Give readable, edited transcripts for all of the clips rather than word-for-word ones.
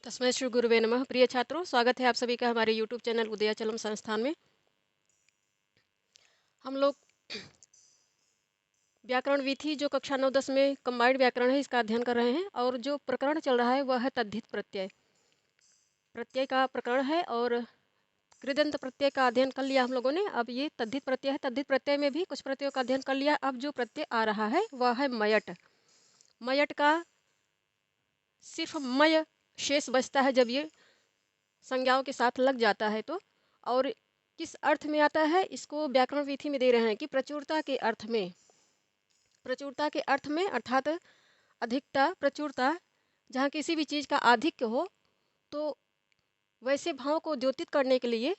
तस्मै श्री गुरुवे नमः। प्रिय छात्रों, स्वागत है आप सभी का हमारे YouTube चैनल उदयाचलम संस्थान में। हम लोग व्याकरण विधि जो कक्षा 9-10 में कंबाइंड व्याकरण है इसका अध्ययन कर रहे हैं और जो प्रकरण चल रहा है वह है तद्धित प्रत्यय। प्रत्यय का प्रकरण है और कृदंत प्रत्यय का अध्ययन कर लिया हम लोगों ने। अब ये तद्धित प्रत्यय है। तद्धित प्रत्यय में भी कुछ प्रत्ययों का अध्ययन कर लिया। अब जो प्रत्यय आ रहा है वह है मयट। मयट का सिर्फ मय शेष बचता है जब ये संज्ञाओं के साथ लग जाता है तो। और किस अर्थ में आता है इसको व्याकरण विधि में दे रहे हैं कि प्रचुरता के अर्थ में। प्रचुरता के अर्थ में अर्थात अधिकता, प्रचुरता, जहाँ किसी भी चीज़ का आधिक्य हो तो वैसे भाव को द्योतित करने के लिए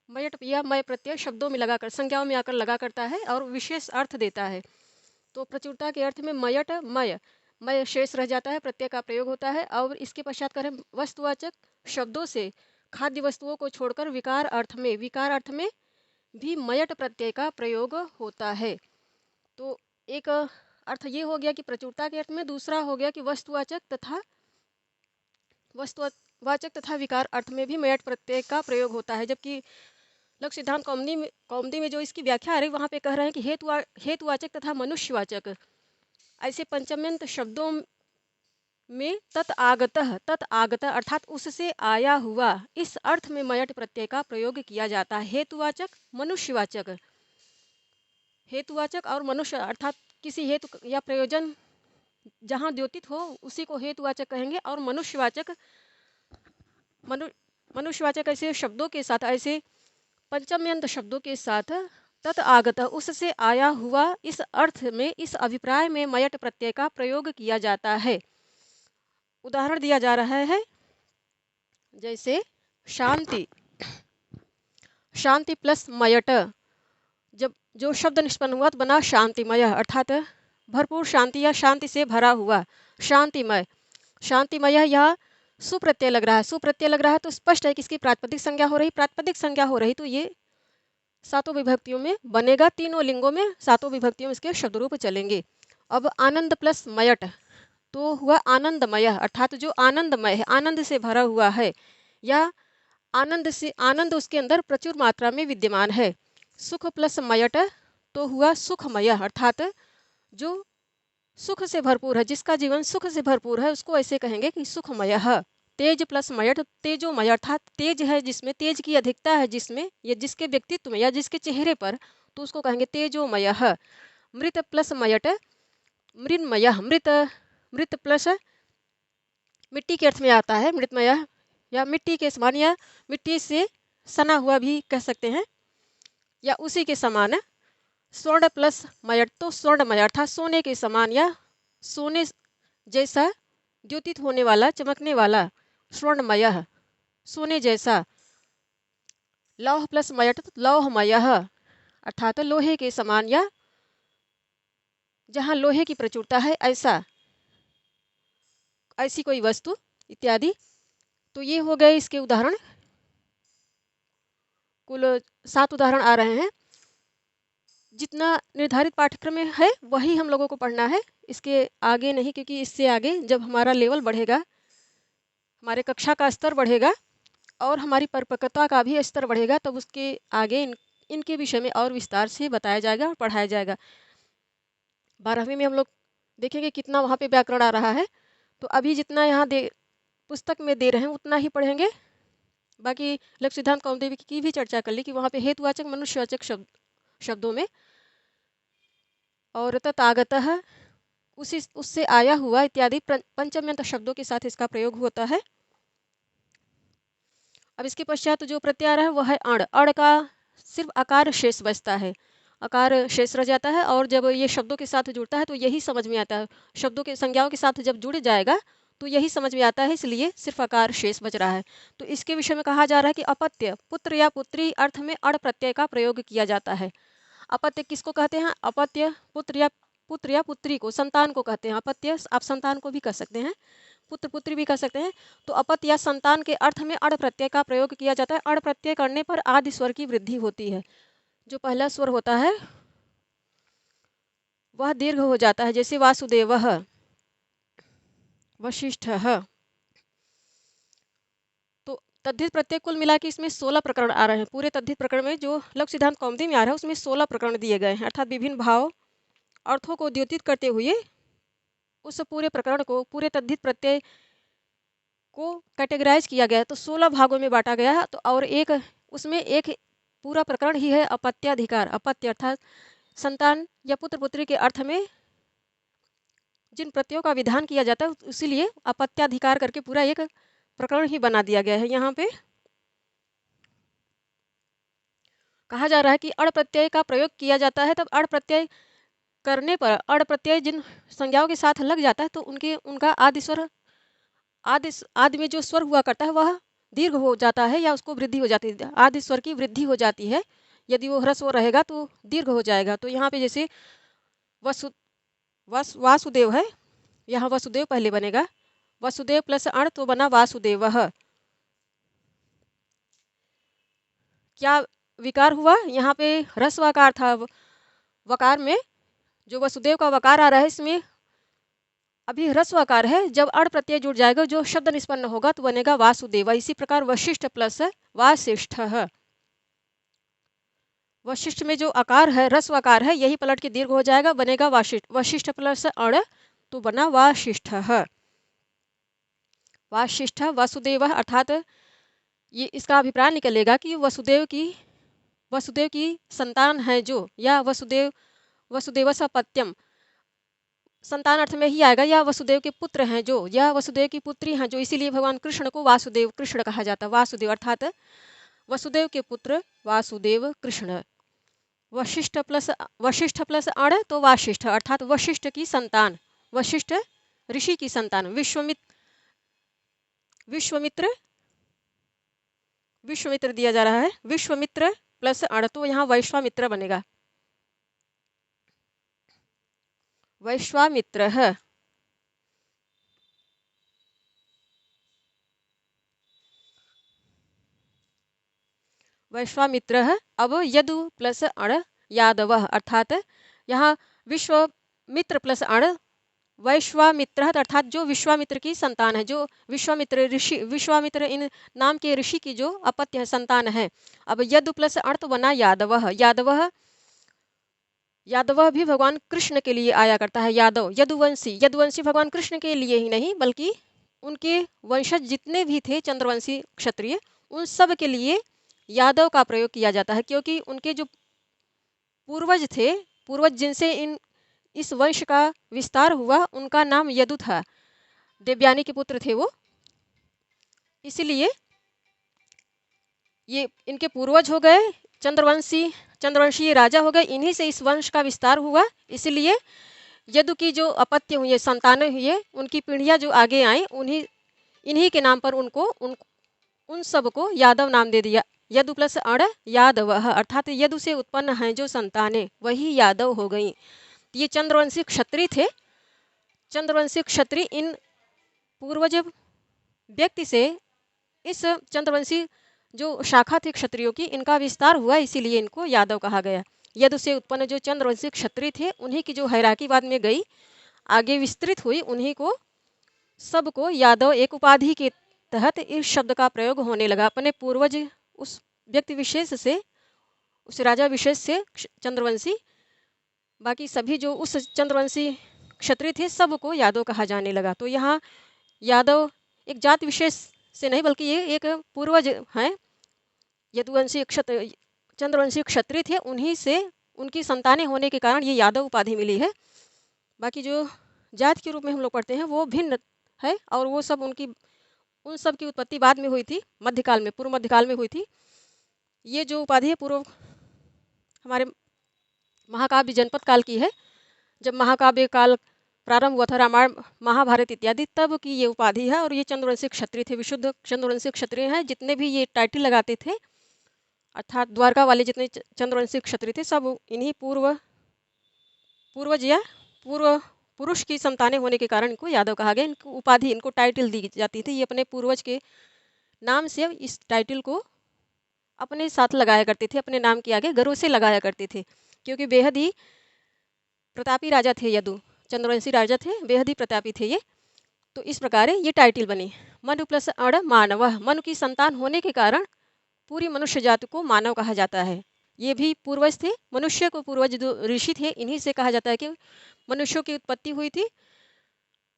मयट या मय प्रत्यय शब्दों में लगाकर, संज्ञाओं में आकर लगा करता है और विशेष अर्थ देता है। तो प्रचुरता के अर्थ में मयट मय मय शेष रह जाता है, प्रत्यय का प्रयोग होता है। और इसके पश्चात करें वस्तुवाचक शब्दों से खाद्य वस्तुओं को छोड़कर विकार अर्थ में भी मयट प्रत्यय का प्रयोग होता है। तो एक अर्थ ये हो गया कि प्रचुरता के अर्थ में, दूसरा हो गया कि वस्तुवाचक तथा विकार अर्थ में भी मयट प्रत्यय का प्रयोग होता है। जबकि लघु सिद्धांत कौमुदी में जो इसकी व्याख्या आ रही वहाँ पे कह रहे हैं कि हेतुवाचक तथा मनुष्यवाचक ऐसे पंचम्यंत शब्दों में तत आगत अर्थात उससे आया हुआ, इस अर्थ में मयट प्रत्यय का प्रयोग किया जाता है। हेतुवाचक और मनुष्य अर्थात किसी हेतु या प्रयोजन जहाँ द्योतित हो उसी को हेतुवाचक कहेंगे। और मनुष्यवाचक ऐसे शब्दों के साथ, ऐसे पंचम्यंत शब्दों के साथ तत आगत उससे आया हुआ, इस अर्थ में, इस अभिप्राय में मयट प्रत्यय का प्रयोग किया जाता है। उदाहरण दिया जा रहा है जैसे शांति, शांति प्लस मयट, जब जो शब्द निष्पन्न हुआ तो बना शांतिमय अर्थात भरपूर शांति या शांति से भरा हुआ, शांतिमय। शांतिमय यह सुप्रत्यय लग रहा है, सुप्रत्यय लग रहा है तो स्पष्ट है कि इसकी प्रातिपदिक संज्ञा हो रही, प्रातिपदिक संज्ञा हो रही तो ये सातों विभक्तियों में बनेगा, तीनों लिंगों में सातों विभक्तियों में इसके शब्द रूप चलेंगे। अब आनंद प्लस मयट तो हुआ आनंदमय अर्थात जो आनंदमय है, आनंद से भरा हुआ है या आनंद उसके अंदर प्रचुर मात्रा में विद्यमान है। सुख प्लस मयट तो हुआ सुखमय अर्थात जो सुख से भरपूर है, जिसका जीवन सुख से भरपूर है उसको ऐसे कहेंगे कि सुखमय। तेज प्लस मयट तेजोमय अर्थात तेज है जिसमें, तेज की अधिकता है जिसमें या जिसके व्यक्तित्व में या जिसके चेहरे पर, तो उसको कहेंगे तेजोमय। मृत प्लस मयट मृन्मय, मृत प्लस मिट्टी के अर्थ में आता है, मृतमय या मिट्टी के समान या मिट्टी से सना हुआ भी कह सकते हैं या उसी के समान। स्वर्ण प्लस मयट तो स्वर्णमय अर्थात सोने के समान या सोने जैसा द्योतित होने वाला, चमकने वाला, स्वर्णमय, सोने जैसा। लौह प्लस मयट तो लौहमय अर्थात लोहे के समान या जहाँ लोहे की प्रचुरता है ऐसा, ऐसी कोई वस्तु इत्यादि। तो ये हो गए इसके उदाहरण। कुल 7 उदाहरण आ रहे हैं। जितना निर्धारित पाठ्यक्रम में है वही हम लोगों को पढ़ना है, इसके आगे नहीं, क्योंकि इससे आगे जब हमारा लेवल बढ़ेगा, हमारे कक्षा का स्तर बढ़ेगा और हमारी परिपक्वता का भी स्तर बढ़ेगा, तब उसके आगे इनके विषय में और विस्तार से बताया जाएगा और पढ़ाया जाएगा। 12वीं में हम लोग देखेंगे कितना वहाँ पे व्याकरण आ रहा है, तो अभी जितना यहाँ पुस्तक में दे रहे हैं उतना ही पढ़ेंगे। बाकी लघु सिद्धांत कौमुदी की भी चर्चा कर ली कि वहाँ पे हेतुवाचक मनुष्यवाचक शब्दों में और तथागतः उससे आया हुआ इत्यादि पंचम्यंत शब्दों के साथ इसका प्रयोग होता है। अब इसके पश्चात जो प्रत्यय आ रहा है वह है अण। अण का सिर्फ आकार शेष बचता है, आकार शेष रह जाता है और जब ये शब्दों के साथ जुड़ता है तो यही समझ में आता है, शब्दों के संज्ञाओं के साथ जब जुड़ जाएगा तो यही समझ में आता है, इसलिए सिर्फ आकार शेष बच रहा है। तो इसके विषय में कहा जा रहा है कि अपत्य, पुत्र या पुत्री अर्थ में अण प्रत्यय का प्रयोग किया जाता है। अपत्य किसको कहते हैं? अपत्य पुत्र या पुत्री को, संतान को कहते हैं अपत्य। आप संतान को भी कह सकते हैं, पुत्र पुत्री भी कह सकते हैं। तो अपत्य या संतान के अर्थ में अण प्रत्यय का प्रयोग किया जाता है। अण प्रत्यय करने पर आदि स्वर की वृद्धि होती है, जो पहला स्वर होता है वह दीर्घ हो जाता है, जैसे वासुदेवः, वशिष्ठः, तद्धित प्रत्यय कुल मिला के इसमें 16 प्रकरण आ रहे हैं। पूरे तद्धित प्रकरण में जो लघु सिद्धांत कौमुदी में आ रहा है उसमें 16 प्रकरण दिए गए हैं, अर्थात विभिन्न भाव अर्थों को द्योतित करते हुए उस पूरे प्रकरण को, पूरे तद्धित प्रत्यय को कैटेगराइज किया गया है। तो 16 भागों में बांटा गया है। तो और एक उसमें एक पूरा प्रकरण ही है अपत्याधिकार। अपत्य अर्थात संतान या पुत्र पुत्री के अर्थ में जिन प्रत्ययों का विधान किया जाता है, इसीलिए अपत्याधिकार करके पूरा एक प्रकरण ही बना दिया गया है। यहाँ पे कहा जा रहा है कि अण प्रत्यय का प्रयोग किया जाता है, तब अण प्रत्यय करने पर अण प्रत्यय जिन संज्ञाओं के साथ लग जाता है तो उनका आदि स्वर, आदि में जो स्वर हुआ करता है वह दीर्घ हो जाता है या उसको वृद्धि हो जाती है, आदि स्वर की वृद्धि हो जाती है। यदि वो ह्रस्व रहेगा तो दीर्घ हो जाएगा। तो यहाँ पे जैसे वासुदेव है, यहाँ वसुदेव पहले बनेगा, वसुदेव प्लस अण तो बना वासुदेवः। क्या विकार हुआ? यहाँ पे ह्रस्वाकार था वकार में, जो वसुदेव का वकार आ रहा है इसमें अभी ह्रस्वाकार है। जब अण प्रत्यय जुड़ जाएगा जो शब्द निष्पन्न होगा तो बनेगा वासुदेव। इसी प्रकार वशिष्ठ प्लस वासिष्ठ, वशिष्ठ में जो आकार है ह्रस्वाकार है यही पलट के दीर्घ हो जाएगा, बनेगा वाशिष्ठ। वशिष्ठ प्लस अण तो बना वाशिष्ठ। वाशिष्ठ वसुदेव, अर्थात ये इसका अभिप्राय निकलेगा कि वसुदेव की संतान है जो, या वसुदेव सपत्यम संतान अर्थ में ही आएगा, या वसुदेव के पुत्र हैं जो, या वसुदेव की पुत्री हैं जो। इसीलिए भगवान कृष्ण को वासुदेव कृष्ण कहा जाता है। वासुदेव अर्थात वसुदेव के पुत्र वासुदेव कृष्ण। वशिष्ठ प्लस अण तो वाशिष्ठ, अर्थात वशिष्ठ की संतान, वशिष्ठ ऋषि की संतान। विश्वामित्र दिया जा रहा है, विश्वामित्र प्लस अण तो यहाँ वैश्वामित्र बनेगा, वैश्वामित्र है। वैश्वामित्र है। अब यदु प्लस अण यादव, अर्थात यहाँ विश्वामित्र प्लस अण वैश्वामित्र, अर्थात जो विश्वामित्र की संतान है, जो विश्वामित्र ऋषि, विश्वामित्र इन नाम के ऋषि की जो अपत्य है, संतान है। अब यदु प्लस अण तो बना यादव। यादव भी भगवान कृष्ण के लिए आया करता है। यादव यदुवंशी भगवान कृष्ण के लिए ही नहीं बल्कि उनके वंशज जितने भी थे चंद्रवंशी क्षत्रिय, उन सब के लिए यादव का प्रयोग किया जाता है, क्योंकि उनके जो पूर्वज थे, पूर्वज जिनसे इस वंश का विस्तार हुआ, उनका नाम यदु था, देवयानी के पुत्र थे वो। इसलिए ये इनके पूर्वज हो गए, चंद्रवंशी राजा हो गए, इन्हीं से इस वंश का विस्तार हुआ। इसलिए यदु की जो अपत्य हुए, संतानें हुए, उनकी पीढ़ियाँ जो आगे आई, इन्हीं के नाम पर उन सबको यादव नाम दे दिया। यदु प्लस अण यादव, अर्थात यदु से उत्पन्न हैं जो संतानें वही यादव हो गई। ये चंद्रवंशी क्षत्रिय थे। चंद्रवंशी क्षत्रिय इन पूर्वज व्यक्ति से इस चंद्रवंशी जो शाखा थी क्षत्रियों की, इनका विस्तार हुआ, इसीलिए इनको यादव कहा गया। यदु से उत्पन्न जो चंद्रवंशी क्षत्रिय थे, उन्हीं की जो हैराकी बाद में गई आगे विस्तृत हुई, उन्हीं को सबको यादव एक उपाधि के तहत इस शब्द का प्रयोग होने लगा। अपने पूर्वज उस व्यक्ति विशेष से, उस राजा विशेष से चंद्रवंशी, बाकी सभी जो उस चंद्रवंशी क्षत्रिय थे सबको यादव कहा जाने लगा। तो यहाँ यादव एक जात विशेष से नहीं बल्कि ये एक पूर्वज हैं, यदुवंशी चंद्रवंशी क्षत्रिय थे, उन्हीं से उनकी संतानें होने के कारण ये यादव उपाधि मिली है। बाकी जो जात के रूप में हम लोग पढ़ते हैं वो भिन्न है, और वो सब उन सब की उत्पत्ति बाद में हुई थी, मध्यकाल में, पूर्व मध्यकाल में हुई थी। ये जो उपाधि है पूर्व हमारे महाकाव्य जनपद काल की है। जब महाकाव्य काल प्रारंभ हुआ था, रामायण महाभारत इत्यादि, तब की ये उपाधि है। और ये चंद्रवंशी क्षत्रिय थे, विशुद्ध चंद्रवंशी क्षत्रिय हैं। जितने भी ये टाइटल लगाते थे, अर्थात द्वारका वाले जितने चंद्रवंशी क्षत्रिय थे, सब इन्हीं पूर्वज या पूर्व पुरुष की संतानें होने के कारण इनको यादव कहा गया। इनको उपाधि, इनको टाइटल दी जाती थी। ये अपने पूर्वज के नाम से इस टाइटल को अपने साथ लगाया करते थे, अपने नाम के आगे गर्व से लगाया करते थे, क्योंकि बेहद ही प्रतापी राजा थे यदु। चंद्रवंशी राजा थे, बेहद ही प्रतापी थे ये। तो इस प्रकार ये टाइटल बनी। मनु प्लस अण मानव, मनु की संतान होने के कारण पूरी मनुष्य जाति को मानव कहा जाता है। ये भी पूर्वज थे, मनुष्य को पूर्वज जो ऋषि थे, इन्हीं से कहा जाता है कि मनुष्यों की उत्पत्ति हुई थी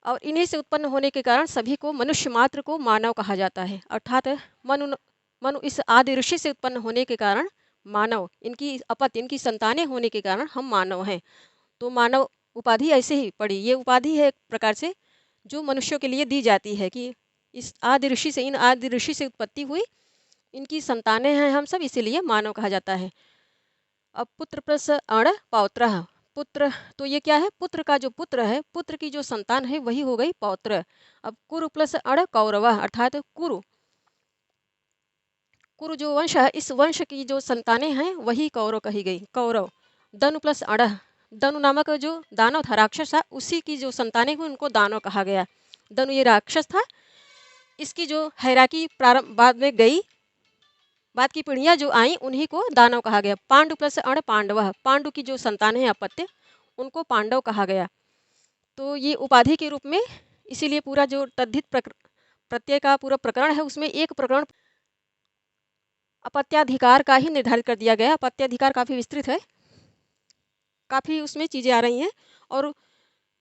और इन्हीं से उत्पन्न होने के कारण सभी को, मनुष्य मात्र को मानव कहा जाता है। अर्थात मनु मनु इस आदि ऋषि से उत्पन्न होने के कारण मानव, इनकी अपत्य, इनकी संतानें होने के कारण हम मानव हैं। तो मानव उपाधि ऐसे ही पड़ी, ये उपाधि है एक प्रकार से जो मनुष्यों के लिए दी जाती है कि इस आदि ऋषि से, इन आदि ऋषि से उत्पत्ति हुई, इनकी संतानें हैं हम सब, इसीलिए मानव कहा जाता है। अब पुत्र प्लस अण पौत्र, पुत्र तो ये क्या है, पुत्र का जो पुत्र है, पुत्र की जो संतान है वही हो गई पौत्र। अब कुरु प्लस अण कौरव, अर्थात कुरु, कुरु जो वंश है, इस वंश की जो संतानें हैं वही कौरव कही गई, कौरव। दनु प्लस अण, दनु नामक जो दानव था, राक्षस था, उसी की जो संतानें हुई उनको दानव कहा गया। दनु ये राक्षस था, इसकी जो हैराकी प्रारंभ बाद में गई, बाद की पीढ़ियां जो आई उन्हीं को दानव कहा गया। पांडु प्लस अण पांडव, पांडु की जो संतान है अपत्य, उनको पांडव कहा गया। तो ये उपाधि के रूप में, इसीलिए पूरा जो तद्धित प्रत्यय का पूरा प्रकरण है उसमें एक प्रकरण अपत्याधिकार का ही निर्धारित कर दिया गया। अपत्याधिकार काफ़ी विस्तृत है, काफ़ी उसमें चीज़ें आ रही हैं और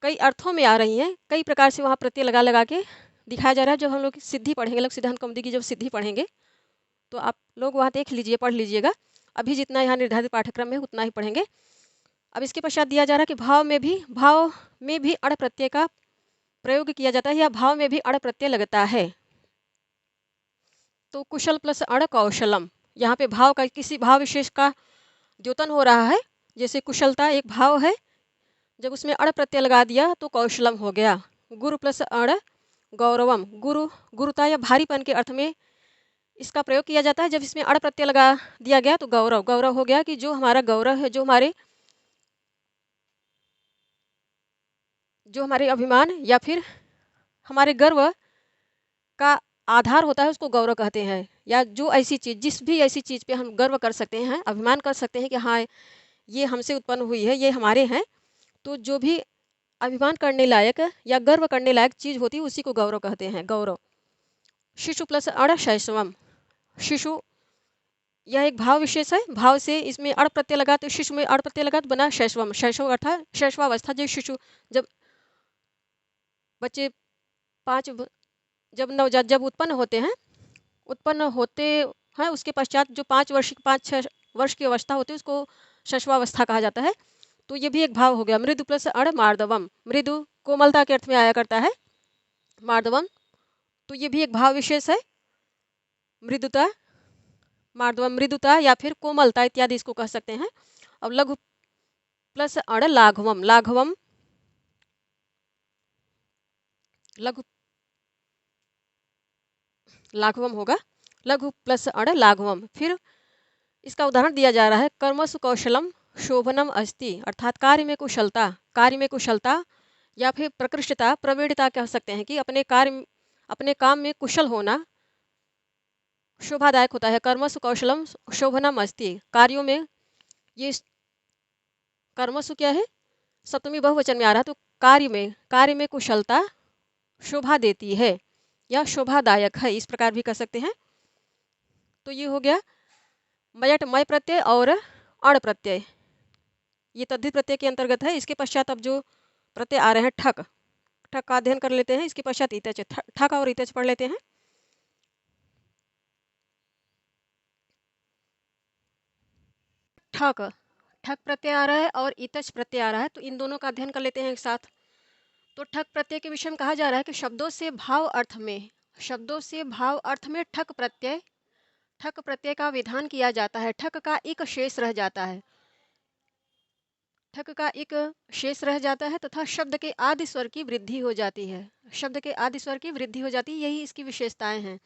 कई अर्थों में आ रही हैं, कई प्रकार से वहाँ प्रत्यय लगा लगा के दिखाया जा रहा है। जब हम लोग सिद्धि पढ़ेंगे, लोग सिद्धांत कौमुदी की जब सिद्धि पढ़ेंगे तो आप लोग वहाँ देख लीजिए, पढ़ लीजिएगा। अभी जितना यहाँ निर्धारित पाठ्यक्रम में उतना ही पढ़ेंगे। अब इसके पश्चात दिया जा रहा है कि भाव में भी अण प्रत्यय का प्रयोग किया जाता है या भाव में भी अण प्रत्यय लगता है। तो कुशल प्लस अण कौशलम, यहाँ पे भाव का, किसी भाव विशेष का द्योतन हो रहा है। जैसे कुशलता एक भाव है, जब उसमें अण प्रत्यय लगा दिया तो कौशलम हो गया। गुरु प्लस अण गौरवम, गुरु, गुरुता या भारीपन के अर्थ में इसका प्रयोग किया जाता है। जब इसमें अण प्रत्यय लगा दिया गया तो गौरव, गौरव हो गया कि जो हमारा गौरव है, जो हमारे अभिमान या फिर हमारे गर्व का आधार होता है उसको गौरव कहते हैं। या जो ऐसी चीज़, जिस भी ऐसी चीज़ पे हम गर्व कर सकते हैं, अभिमान कर सकते हैं कि हाँ ये हमसे उत्पन्न हुई है, ये हमारे हैं, तो जो भी अभिमान करने लायक या गर्व करने लायक चीज़ होती है उसी को गौरव कहते हैं, गौरव। शिशु प्लस अण शैशवम, शिशु यह एक भाव विशेष है, भाव से इसमें अण प्रत्यय लगा तो शिशु में अण प्रत्यय लगा तो बना शैशवम, शैशव अर्थात शैशवावस्था। जो शिशु, जब बच्चे जब नवजात जब उत्पन्न होते हैं उसके पश्चात जो 5 वर्ष की अवस्था होती है उसको शैशवावस्था कहा जाता है। तो ये भी एक भाव हो गया। मृदु प्लस अण मार्दवम, मृदु कोमलता के अर्थ में आया करता है, मार्दवम तो ये भी एक भाव विशेष है। मृदुता, मार्दवम मृदुता या फिर कोमलता इत्यादि इसको कह सकते हैं। अब लघु प्लस अण लाघवम, लाघवम लघु लाघवम होगा, लघु प्लस अण लाघवम। फिर इसका उदाहरण दिया जा रहा है, कर्मसु कौशलम शोभनम अस्ति, अर्थात कार्य में कुशलता, कार्य में कुशलता या फिर प्रकृष्टता, प्रवीणता कह सकते हैं कि अपने काम में कुशल होना शोभादायक होता है। कर्मसु कौशलम शोभनम अस्ति, कार्यों में, ये कर्मसु क्या है, सप्तमी बहुवचन में आ रहा है, तो कार्य में कुशलता शोभा देती है या शोभादायक है, इस प्रकार भी कह सकते हैं। तो ये हो गया मयट मय प्रत्यय और अण प्रत्यय, ये तद्धित प्रत्यय के अंतर्गत है। इसके पश्चात अब जो प्रत्यय आ रहे हैं, ठक, ठक का अध्ययन कर लेते हैं। इसके पश्चात इतच, ठक और इतच पढ़ लेते हैं। ठक, ठक प्रत्यय आ रहा है और इतच प्रत्यय आ रहा है, तो इन दोनों का अध्ययन कर लेते हैं एक साथ। तो ठक प्रत्यय के विषय में कहा जा रहा है कि शब्दों से भाव अर्थ में ठक प्रत्यय का विधान किया जाता है। ठक का एक शेष रह जाता है, ठक का एक शेष रह जाता है तथा शब्द के आदि स्वर की वृद्धि हो जाती है, शब्द के आदि स्वर की वृद्धि हो जाती है, यही इसकी विशेषताएं हैं।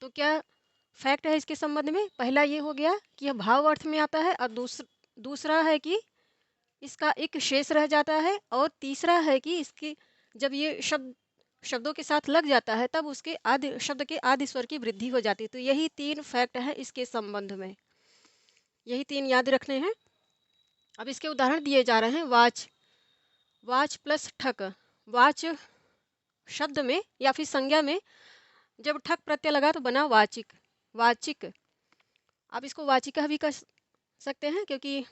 तो क्या फैक्ट है इसके संबंध में? पहला ये हो गया कि यह भाव अर्थ में आता है, और दूसरा है कि इसका एक शेष रह जाता है, और तीसरा है कि इसकी जब ये शब्दों के साथ लग जाता है तब उसके शब्द के आदि स्वर की वृद्धि हो जाती है। तो यही 3 फैक्ट है इसके संबंध में, यही 3 याद रखने हैं। अब इसके उदाहरण दिए जा रहे हैं। वाच प्लस ठक, वाच शब्द में या फिर संज्ञा में जब ठक प्रत्यय लगा तो बना वाचिक। वाचिक, आप इसको वाचिका भी कह सकते हैं, क्योंकि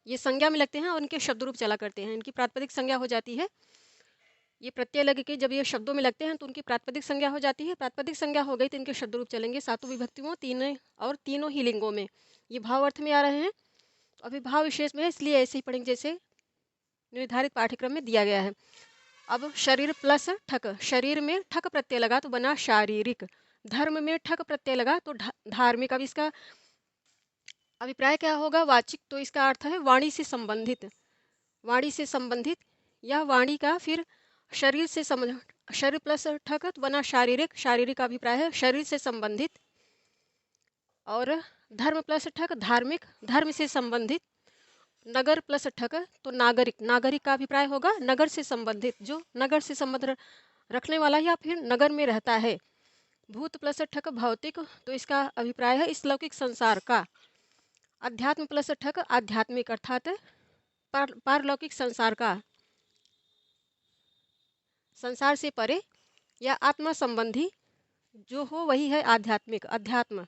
ये संज्ञा में लगते हैं और इनके शब्द रूप चला करते हैं, इनकी प्रातिपदिक संज्ञा हो जाती है। ये प्रत्यय लग के जब ये शब्दों में लगते हैं तो उनकी प्रातिपदिक संज्ञा हो जाती है। प्रातिपदिक संज्ञा हो गई तो इनके शब्द रूप चलेंगे सातों विभक्तियों, तीनों ही लिंगों में। ये भाव अर्थ में आ रहे हैं। अभी भाव विशेष में है, इसलिए ऐसे ही पढ़ेंगे जैसे निर्धारित पाठ्यक्रम में दिया गया है। अब शरीर प्लस ठक, शरीर में ठक प्रत्यय लगा तो बना शारीरिक। धर्म में ठक प्रत्यय लगा तो धार्मिक। अब इसका अभिप्राय क्या होगा? वाचिक, तो इसका अर्थ है वाणी से संबंधित। वाणी से संबंधित या वाणी का फिर शरीर से संबंध, शरीर प्लस ठक तो बना शारीरिक। शारीरिक का अभिप्राय है शरीर से संबंधित। और धर्म प्लस ठक धार्मिक, धर्म से संबंधित। नगर प्लस ठक तो नागरिक, नागरिक का अभिप्राय होगा नगर से संबंधित, जो नगर से संबंध रखने वाला या फिर नगर में रहता है। भूत प्लस ठक भौतिक, तो इसका अभिप्राय है इस लौकिक संसार का। अध्यात्म प्लस ठक आध्यात्मिक, अर्थात पारलौकिक संसार का, संसार से परे या आत्मा संबंधी जो हो वही है आध्यात्मिक। अध्यात्म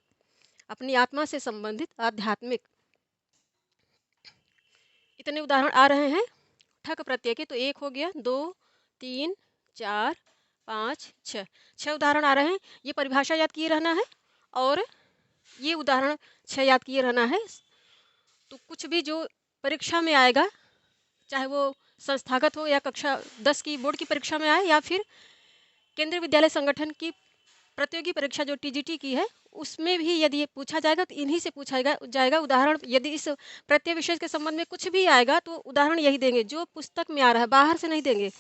अपनी आत्मा से संबंधित, आध्यात्मिक। इतने उदाहरण आ रहे हैं ठक प्रत्यय के, तो एक हो गया, 2, 3, 4, 5, 6 उदाहरण आ रहे हैं। ये परिभाषा याद किए रहना है और ये उदाहरण 6 याद किए रहना है। तो कुछ भी जो परीक्षा में आएगा, चाहे वो संस्थागत हो या कक्षा 10 की बोर्ड की परीक्षा में आए या फिर केंद्रीय विद्यालय संगठन की प्रतियोगी परीक्षा जो टीजीटी की है, उसमें भी यदि ये पूछा जाएगा तो इन्हीं से पूछा जाएगा उदाहरण। यदि इस प्रत्यय विशेष के संबंध में कुछ भी आएगा तो उदाहरण यही देंगे जो पुस्तक में आ रहा है, बाहर से नहीं देंगे।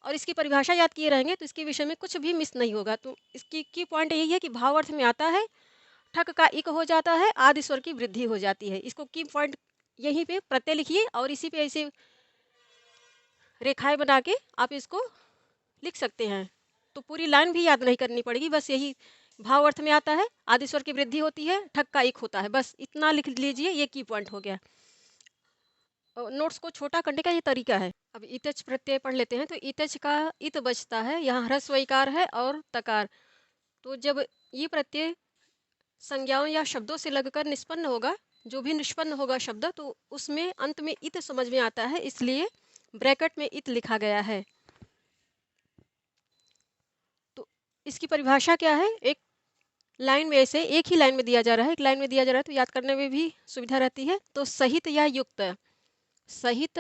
और इसकी परिभाषा याद किए रहेंगे तो इसके विषय में कुछ भी मिस नहीं होगा। तो इसकी की पॉइंट यही है कि भाव अर्थ में आता है, ठक का इक हो जाता है, आदि स्वर की वृद्धि हो जाती है। इसको की पॉइंट यहीं पे प्रत्यय लिखिए और इसी पे ऐसे रेखाएं बना के आप इसको लिख सकते हैं। तो पूरी लाइन भी याद नहीं करनी पड़ेगी, बस यही भाव अर्थ में आता है, आदि स्वर की वृद्धि होती है, ठक का इक होता है, बस इतना लिख लीजिए, ये की पॉइंट हो गया। नोट्स को छोटा करने का ये तरीका है। अब इतच प्रत्यय पढ़ लेते हैं। तो इतच का इत बचता है, यहाँ ह्रस्व इकार है और तकार। तो जब ये प्रत्यय संज्ञाओं या शब्दों से लगकर निष्पन्न होगा, जो भी निष्पन्न होगा शब्द, तो उसमें अंत में इत समझ में आता है, इसलिए ब्रैकेट में इत लिखा गया है। तो इसकी परिभाषा क्या है? एक लाइन में ऐसे एक ही लाइन में दिया जा रहा है, एक लाइन में दिया जा रहा है तो याद करने में भी सुविधा रहती है। तो सहित या युक्त, सहित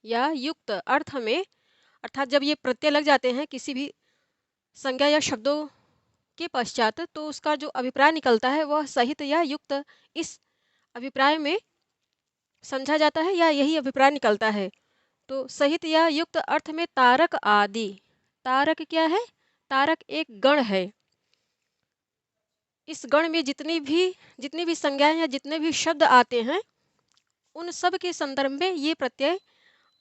या युक्त अर्थ में, अर्थात जब ये प्रत्यय लग जाते हैं किसी भी संज्ञा या शब्दों के पश्चात, तो उसका जो अभिप्राय निकलता है वह सहित या युक्त इस अभिप्राय में समझा जाता है या यही अभिप्राय निकलता है। तो सहित या युक्त अर्थ में तारक आदि। तारक क्या है? तारक एक गण है। इस गण में जितनी भी संज्ञाएं या जितने भी शब्द आते हैं उन सब के संदर्भ में ये प्रत्यय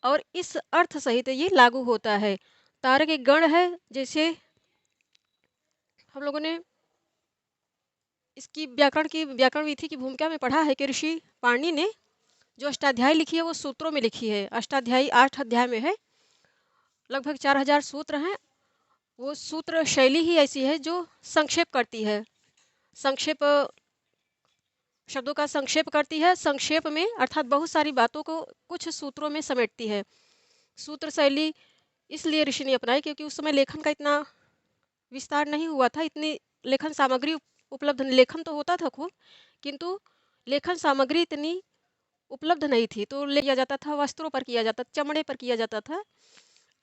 और इस अर्थ सहित ये लागू होता है। तारक एक गण है, जैसे हम लोगों ने इसकी व्याकरण विधि की भूमिका में पढ़ा है कि ऋषि पाणिनि ने जो अष्टाध्यायी लिखी है वो सूत्रों में लिखी है। अष्टाध्यायी 8 अध्याय में है, लगभग 4000 सूत्र हैं। वो सूत्र शैली ही ऐसी है जो संक्षेप करती है, संक्षेप शब्दों का संक्षेप करती है। संक्षेप में अर्थात बहुत सारी बातों को कुछ सूत्रों में समेटती है। सूत्र शैली इसलिए ऋषि ने अपनाई क्योंकि उस समय लेखन का इतना विस्तार नहीं हुआ था, इतनी लेखन सामग्री उपलब्ध, लेखन तो होता था खूब, किंतु लेखन सामग्री इतनी उपलब्ध नहीं थी। तो ले किया जाता था, वस्त्रों पर किया जाता, चमड़े पर किया जाता था,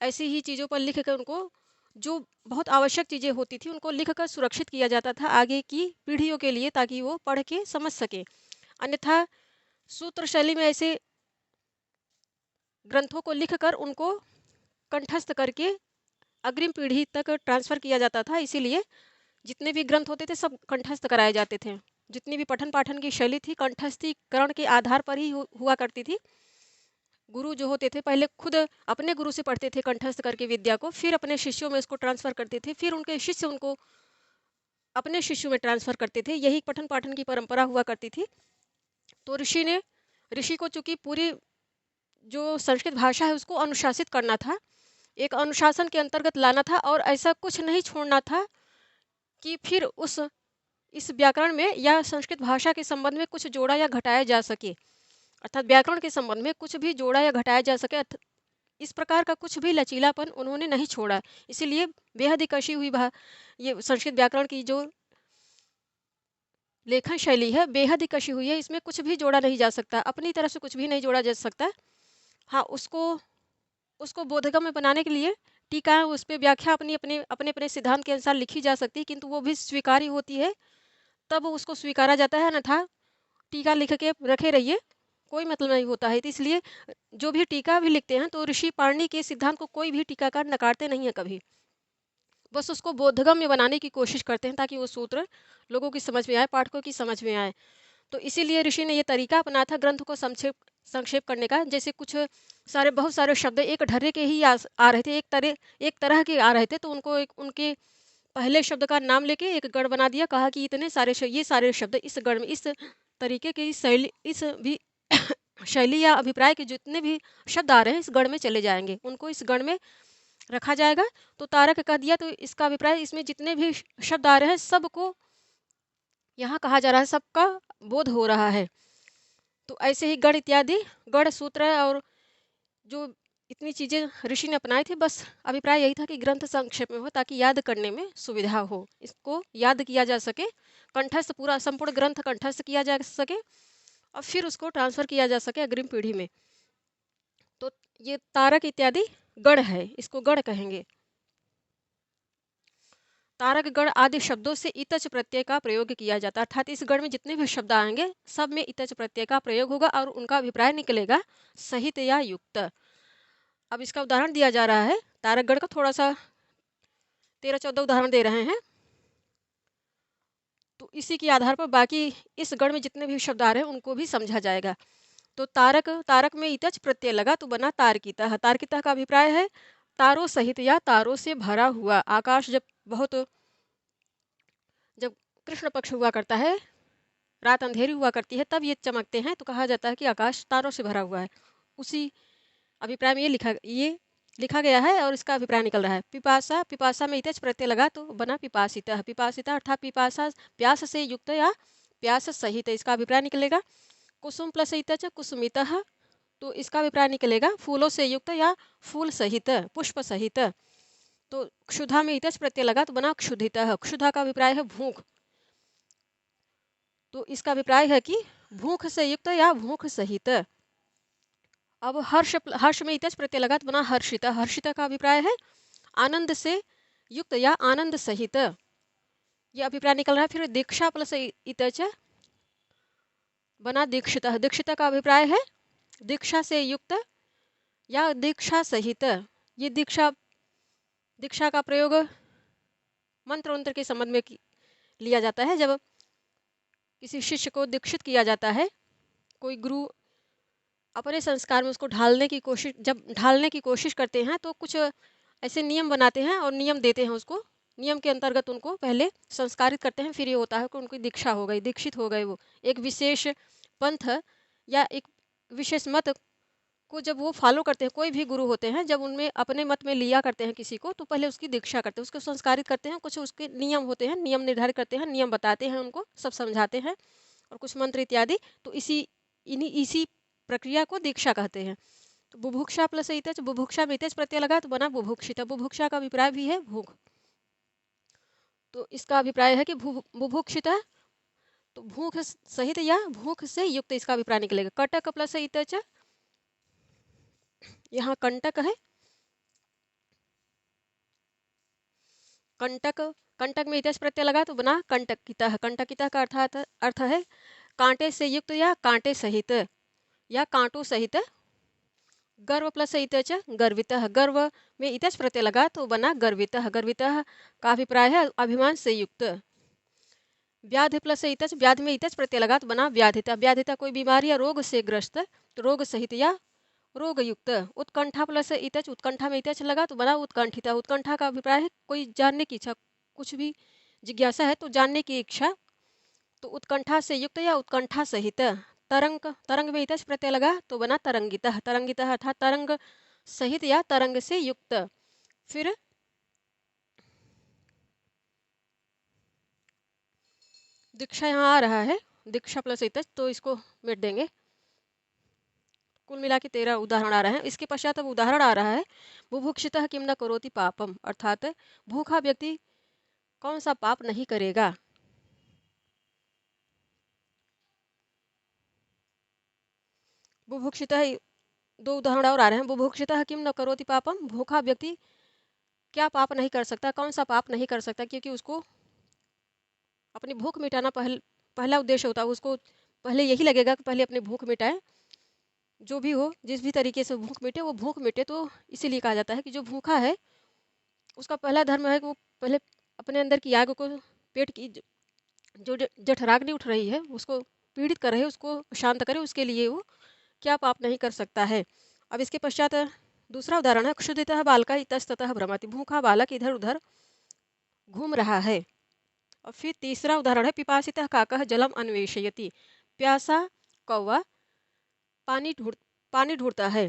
ऐसी ही चीज़ों पर लिख कर उनको, जो बहुत आवश्यक चीज़ें होती थी उनको लिख कर सुरक्षित किया जाता था आगे की पीढ़ियों के लिए, ताकि वो पढ़ के समझ सके। अन्यथा सूत्र शैली में ऐसे ग्रंथों को लिखकर उनको कंठस्थ करके अग्रिम पीढ़ी तक ट्रांसफ़र किया जाता था। इसीलिए जितने भी ग्रंथ होते थे सब कंठस्थ कराए जाते थे। जितनी भी पठन पाठन की शैली थी कंठस्थीकरण के आधार पर ही हुआ करती थी। गुरु जो होते थे पहले खुद अपने गुरु से पढ़ते थे कंठस्थ करके विद्या को, फिर अपने शिष्यों में उसको ट्रांसफ़र करते थे, फिर उनके शिष्य उनको अपने शिष्यों में ट्रांसफ़र करते थे। यही पठन पाठन की परंपरा हुआ करती थी। तो ऋषि को चूँकि पूरी जो संस्कृत भाषा है उसको अनुशासित करना था, एक अनुशासन के अंतर्गत लाना था और ऐसा कुछ नहीं छोड़ना था कि फिर उस इस व्याकरण में या संस्कृत भाषा के संबंध में कुछ जोड़ा या घटाया जा सके। अर्थात व्याकरण के संबंध में कुछ भी जोड़ा या घटाया जा सके, इस प्रकार का कुछ भी लचीलापन उन्होंने नहीं छोड़ा। इसीलिए बेहद ही कशी हुई ये संस्कृत व्याकरण की जो लेखन शैली है बेहद ही कशी हुई है। इसमें कुछ भी जोड़ा नहीं जा सकता, अपनी तरफ से कुछ भी नहीं जोड़ा जा सकता। हाँ, उसको उसको बोधगम्य बनाने के लिए टीका उस पर व्याख्या अपनी अपने अपने अपने सिद्धांत के अनुसार लिखी जा सकती है, किंतु वो भी स्वीकारी होती है तब उसको स्वीकारा जाता है, अन्यथा टीका लिख के रखे रहिए कोई मतलब नहीं होता है। तो इसलिए जो भी टीका भी लिखते हैं तो ऋषि पाणिनि के सिद्धांत को कोई भी टीकाकार नकारते नहीं है कभी, बस उसको बोधगम्य बनाने की कोशिश करते हैं ताकि वो सूत्र लोगों की समझ में आए, पाठकों की समझ में आए। तो इसीलिए ऋषि ने ये तरीका अपनाया था ग्रंथ को संक्षेप संक्षेप करने का। जैसे कुछ सारे बहुत सारे शब्द एक ढर्रे के ही आ रहे थे, एक तरह के आ रहे थे, तो उनको उनके पहले शब्द का नाम लेके एक गढ़ बना दिया। कहा कि इतने सारे ये सारे शब्द इस गढ़ में, इस तरीके की शैली, इस भी शैली या अभिप्राय के जितने भी शब्द आ रहे हैं इस गढ़ में चले जाएंगे, उनको इस गढ़ में रखा जाएगा। तो तारक कह दिया तो इसका अभिप्राय इसमें जितने भी शब्द आ रहे हैं सबको यहाँ कहा जा रहा है, सबका बोध हो रहा है। तो ऐसे ही गढ़ इत्यादि, गढ़ सूत्र और जो इतनी चीज़ें ऋषि ने अपनाई थी, बस अभिप्राय यही था कि ग्रंथ संक्षेप में हो ताकि याद करने में सुविधा हो, इसको याद किया जा सके, कंठस्थ पूरा संपूर्ण ग्रंथ कंठस्थ किया जा सके और फिर उसको ट्रांसफ़र किया जा सके अग्रिम पीढ़ी में। तो ये तारक इत्यादि गढ़ है, इसको गढ़ कहेंगे। तारक गढ़ आदि शब्दों से इतच प्रत्यय का प्रयोग किया जाता है, अर्थात इस गढ़ में जितने भी शब्द आएंगे सब में इतच प्रत्यय का प्रयोग होगा और उनका अभिप्राय निकलेगा सहित या युक्त। अब इसका उदाहरण दिया जा रहा है, तारक गढ़ का थोड़ा सा 13-14 उदाहरण दे रहे हैं, तो इसी के आधार पर बाकी इस गढ़ में जितने भी शब्द आ रहे हैं उनको भी समझा जाएगा। तो तारक तारक में इतच प्रत्यय लगा तो बना तारकितः। तारकितः का अभिप्राय है तारों सहित या तारों से भरा हुआ। आकाश जब कृष्ण पक्ष हुआ करता है, रात अंधेरी हुआ करती है, तब ये चमकते हैं तो कहा जाता है कि आकाश तारों से भरा हुआ है। उसी अभिप्राय में ये लिखा गया है और इसका अभिप्राय निकल रहा है। पिपासा, पिपासा में इतच प्रत्यय लगा तो बना पिपासिता। पिपासिता अर्थात पिपासा प्यास से युक्त या प्यास सहित, इसका अभिप्राय निकलेगा। कुसुम प्लस इतच कुसुमितः, तो इसका अभिप्राय निकलेगा फूलों से युक्त या फूल सहित, पुष्प सहित। तो क्षुधा में इतच प्रत्यय लगा तो बना क्षुधितः। क्षुधा का अभिप्राय है भूख, तो इसका अभिप्राय है कि भूख से युक्त या भूख सहित। अब हर्ष में इतच प्रत्यय लगा तो बना हर्षिता। हर्षिता का अभिप्राय है आनंद से युक्त या आनंद सहित, यह अभिप्राय निकल रहा है। फिर दीक्षा प्लस इतच बना दीक्षिता। दीक्षिता का अभिप्राय है दीक्षा से युक्त या दीक्षा सहित। ये दीक्षा का प्रयोग मंत्र वंत्र के संबंध में लिया जाता है। जब किसी शिष्य को दीक्षित किया जाता है, कोई गुरु अपने संस्कार में उसको ढालने की कोशिश करते हैं तो कुछ ऐसे नियम बनाते हैं और नियम देते हैं उसको। नियम के अंतर्गत उनको पहले संस्कारित करते हैं, फिर ये होता है कि उनकी दीक्षा हो गई, दीक्षित हो गए। वो एक विशेष पंथ या एक विशेष मत को जब वो फॉलो करते हैं, कोई भी गुरु होते हैं जब उनमें अपने मत में लिया करते हैं किसी को, तो पहले उसकी दीक्षा करते हैं, उसको संस्कारित करते हैं। कुछ उसके नियम होते हैं, नियम निर्धारित करते हैं, नियम बताते हैं, उनको सब समझाते हैं और कुछ मंत्र इत्यादि। तो इसी प्रक्रिया को दीक्षा कहते हैं। तो बुभुक्षा प्लस इतच, बुभुक्षा में इतच प्रत्यय लगा तो बना बुभुक्षिता। बुभुक्षा का अभिप्राय भी है भूख, तो इसका अभिप्राय है कि बुभुक्षिता, तो भूख सहित या भूख से युक्त, इसका अभिप्राय निकलेगा। कटक प्लस इतच, यहाँ कंटक है, कंटक में इतच प्रत्यय लगा तो बना कंटकितः। कंटकितः का अर्थ है कांटे से युक्त या कांटे सहित या कांटों सहित। गर्व प्लस इतच गर्वितः। गर्व में इतच प्रत्यय लगा तो बना गर्वितः। गर्वितः का अभिप्राय है अभिमान से युक्त। व्याधि प्लस इतच, व्याधि में इतच प्रत्यय लगा तो बना व्याधिता। व्याधिता कोई बीमारी या रोग से ग्रस्त, तो रोग सहित या रोग युक्त। उत्कंठा प्लस इतच, उत्कंठा में इतच लगा तो बना उत्कंठिता। उत्कंठा का अभिप्राय है कोई जानने की इच्छा, कुछ भी जिज्ञासा है तो जानने की इच्छा, तो उत्कंठा से युक्त या उत्कंठा सहित। तरंग में इतच प्रत्यय लगा तो बना तरंगितः। तरंगितः अर्थात तरंग सहित या तरंग से युक्त। फिर दीक्षा यहाँ आ रहा है, दीक्षा प्लस इतच, तो इसको मिट देंगे। कुल मिला के 13 उदाहरण आ रहे हैं। इसके पश्चात अब उदाहरण आ रहा है, बुभुक्षितः किम न करोति पापम, अर्थात भूखा व्यक्ति कौन सा पाप नहीं करेगा। बुभुक्षितः, दो उदाहरण और आ रहे हैं। बुभुक्षितः किम न करोति पापम, भूखा व्यक्ति क्या पाप नहीं कर सकता, कौन सा पाप नहीं कर सकता, क्योंकि उसको अपनी भूख मिटाना पहला उद्देश्य होता है। उसको पहले यही लगेगा कि पहले अपनी भूख मिटाए, जो भी हो जिस भी तरीके से भूख मिटे वो भूख मिटे। तो इसीलिए कहा जाता है कि जो भूखा है उसका पहला धर्म है कि वो पहले अपने अंदर की आग को, पेट की जो जठराग्नि उठ रही है उसको पीड़ित कर रही है उसको शांत करे, उसके लिए वो क्या पाप नहीं कर सकता है। अब इसके पश्चात दूसरा उदाहरण है, क्षुधितः बालका इतस्ततः भ्रमति, भूखा बालक इधर उधर घूम रहा है। और फिर तीसरा उदाहरण है, पिपासितः काकः जलम अन्वेषयति, प्यासा कौवा पानी ढूंढ पानी ढूंढता है।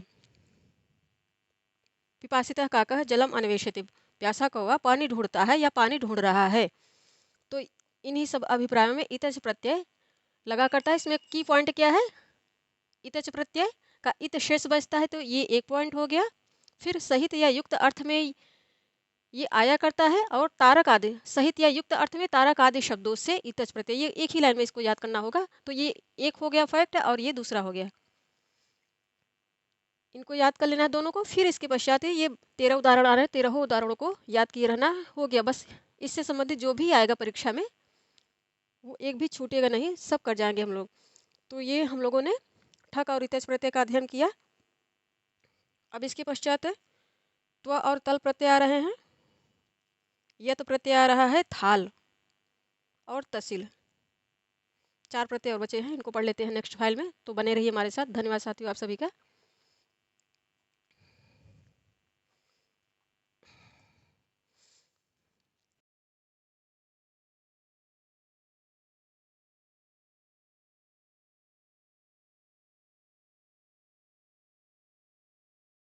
पिपासितः काकः जलम अन्वेषयति, प्यासा कौवा पानी ढूंढता है या पानी ढूंढ रहा है। तो इन्हीं सब अभिप्रायों में इतच प्रत्यय लगा करता है। इसमें की पॉइंट क्या है, इतच प्रत्यय का इत शेष बचता है, तो ये एक पॉइंट हो गया। फिर सहित या युक्त अर्थ में ये आया करता है, और तारक आदि, सहित या युक्त अर्थ में तारक आदि शब्दों से इतच प्रत्यय, ये एक ही लाइन में इसको याद करना होगा। तो ये एक हो गया फैक्ट और ये दूसरा हो गया, इनको याद कर लेना है दोनों को। फिर इसके पश्चात ये 13 उदाहरण आ रहे हैं, 13 उदाहरणों को याद किए रहना, हो गया बस। इससे संबंधित जो भी आएगा परीक्षा में वो एक भी छूटेगा नहीं, सब कर जाएंगे हम लोग। तो ये हम लोगों ने ठक और इतच प्रत्यय का अध्ययन किया। अब इसके पश्चात त्व और तल प्रत्यय आ रहे हैं। यत प्रत्यय आ रहा है थाल और तहसील, 4 प्रत्यय और बचे हैं, इनको पढ़ लेते हैं नेक्स्ट फाइल में। तो बने रहिए हमारे साथ। धन्यवाद साथियों आप सभी का।